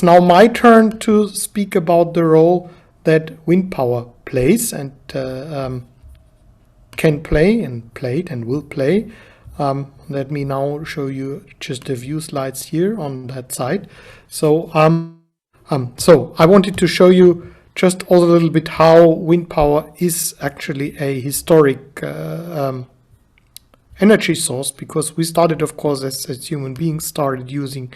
it's now my turn to speak about the role that wind power plays and can play and played and will play. Let me now show you just a few slides here on that side. So I wanted to show you just also a little bit how wind power is actually a historic energy source, because we started, of course, as human beings, started using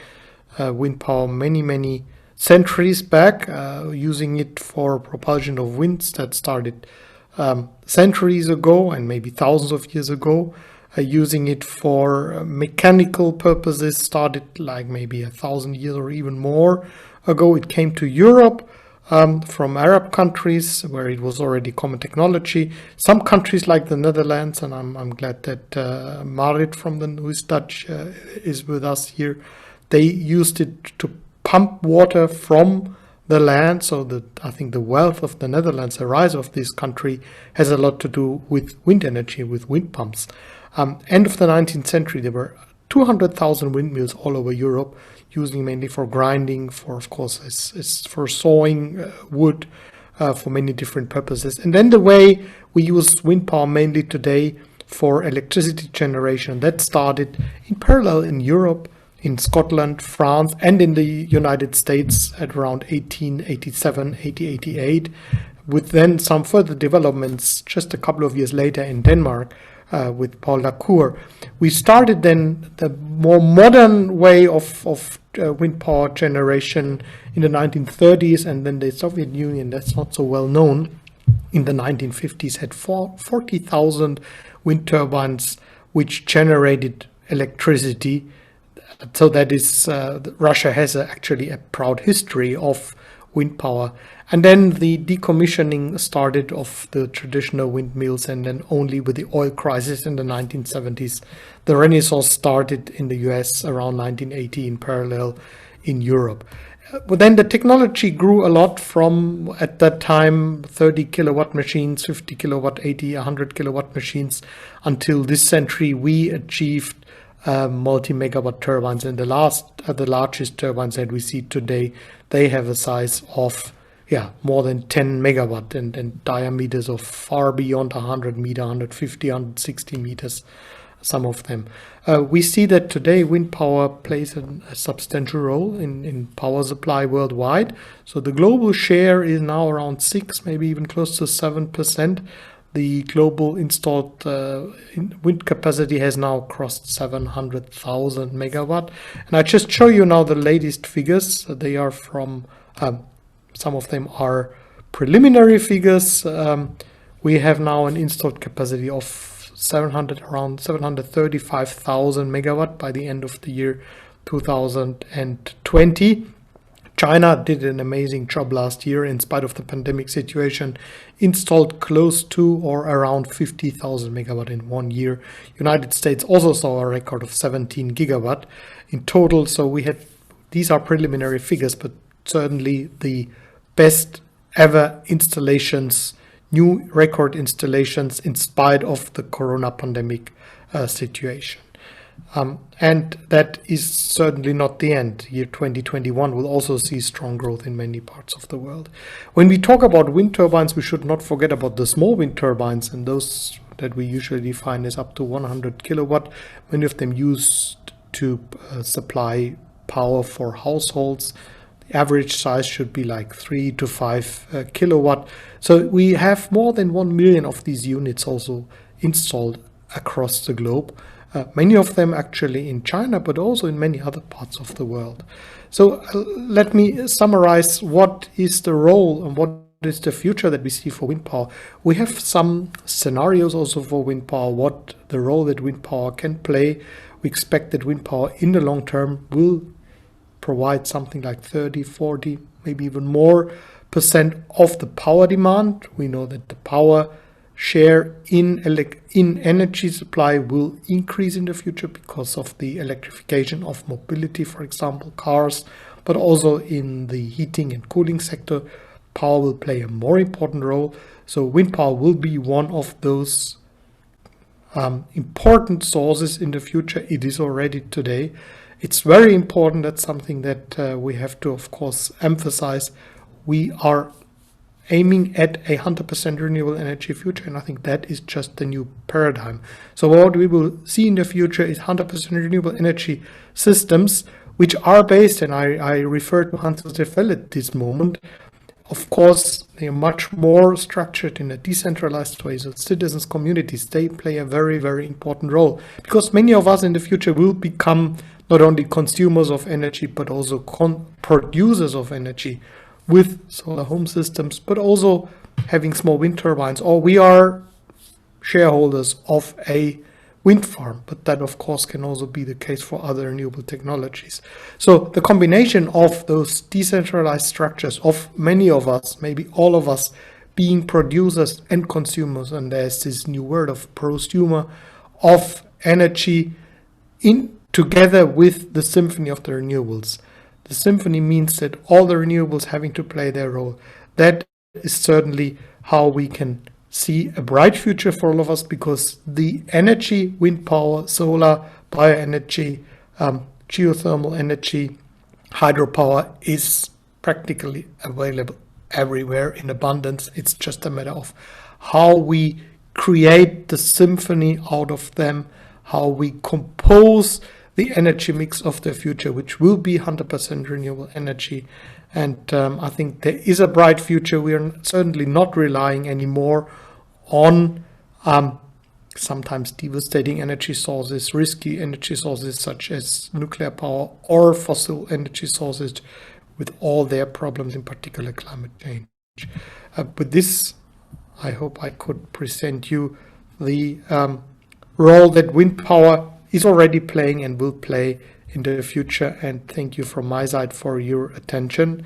wind power many centuries back, using it for propulsion of winds. That started centuries ago and maybe thousands of years ago. Using it for mechanical purposes started like maybe 1,000 years or even more ago. It came to Europe from Arab countries where it was already common technology. Some countries like the Netherlands, and I'm glad that Marit from the who is Dutch is with us here. They used it to pump water from the land. So I think the wealth of the Netherlands, the rise of this country, has a lot to do with wind energy, with wind pumps. End of the 19th century, there were 200,000 windmills all over Europe, using mainly for grinding, for, of course, as for sawing wood, for many different purposes. And then the way we use wind power mainly today for electricity generation, that started in parallel in Europe, in Scotland, France, and in the United States at around 1887, 1888, with then some further developments just a couple of years later in Denmark, with Paul Lacour. We started then the more modern way of wind power generation in the 1930s, and then the Soviet Union, that's not so well known, in the 1950s had 40,000 wind turbines which generated electricity. So that is, Russia has actually a proud history of wind power. And then the decommissioning started of the traditional windmills, and then only with the oil crisis in the 1970s, the Renaissance started in the US around 1980 in parallel in Europe. But then the technology grew a lot from, at that time, 30 kilowatt machines, 50 kilowatt, 80, 100 kilowatt machines, until this century we achieved multi-megawatt turbines. And the largest turbines that we see today, they have a size of more than 10 megawatt and diameters of far beyond 100 meter, 150, 160 meters, some of them. We see that today wind power plays a substantial role in power supply worldwide. So the global share is now around 6, maybe even close to 7%. The global installed wind capacity has now crossed 700,000 megawatt. And I just show you now the latest figures. They are from some of them are preliminary figures. We have now an installed capacity of around 735,000 megawatt by the end of the year 2020. China did an amazing job last year in spite of the pandemic situation, installed close to or around 50,000 megawatt in 1 year. United States also saw a record of 17 gigawatt in total. So these are preliminary figures, but certainly the best ever installations, new record installations in spite of the corona pandemic situation. And that is certainly not the end. Year 2021 will also see strong growth in many parts of the world. When we talk about wind turbines, we should not forget about the small wind turbines, and those that we usually define as up to 100 kilowatt. Many of them used to supply power for households. The average size should be like 3 to 5 kilowatt. So we have more than 1 million of these units also installed across the globe. Many of them actually in China, but also in many other parts of the world. So let me summarize what is the role and what is the future that we see for wind power. We have some scenarios also for wind power, what the role that wind power can play. We expect that wind power in the long term will provide something like 30, 40, maybe even more % of the power demand. We know that the power share in energy supply will increase in the future because of the electrification of mobility, for example, cars, but also in the heating and cooling sector, power will play a more important role. So wind power will be one of those important sources in the future. It is already today. It's very important. That's something that we have to, of course, emphasize. We are aiming at 100% renewable energy future, and I think that is just the new paradigm. So what we will see in the future is 100% renewable energy systems, which are based, and I refer to Hans-Josef Fell at this moment. Of course, they are much more structured in a decentralized way. So citizens, communities, they play a very, very important role, because many of us in the future will become not only consumers of energy, but also producers of energy with solar home systems, but also having small wind turbines, or we are shareholders of a wind farm, but that of course can also be the case for other renewable technologies. So the combination of those decentralized structures of many of us, maybe all of us, being producers and consumers, and there's this new word of prosumer of energy, in together with the symphony of the renewables. The symphony means that all the renewables having to play their role. That is certainly how we can see a bright future for all of us, because the energy, wind power, solar, bioenergy, geothermal energy, hydropower is practically available everywhere in abundance. It's just a matter of how we create the symphony out of them, how we compose the energy mix of the future, which will be 100% renewable energy. And I think there is a bright future. We are certainly not relying anymore on sometimes devastating energy sources, risky energy sources such as nuclear power or fossil energy sources with all their problems, in particular climate change. With this, I hope I could present you the role that wind power is already playing and will play in the future. And thank you from my side for your attention.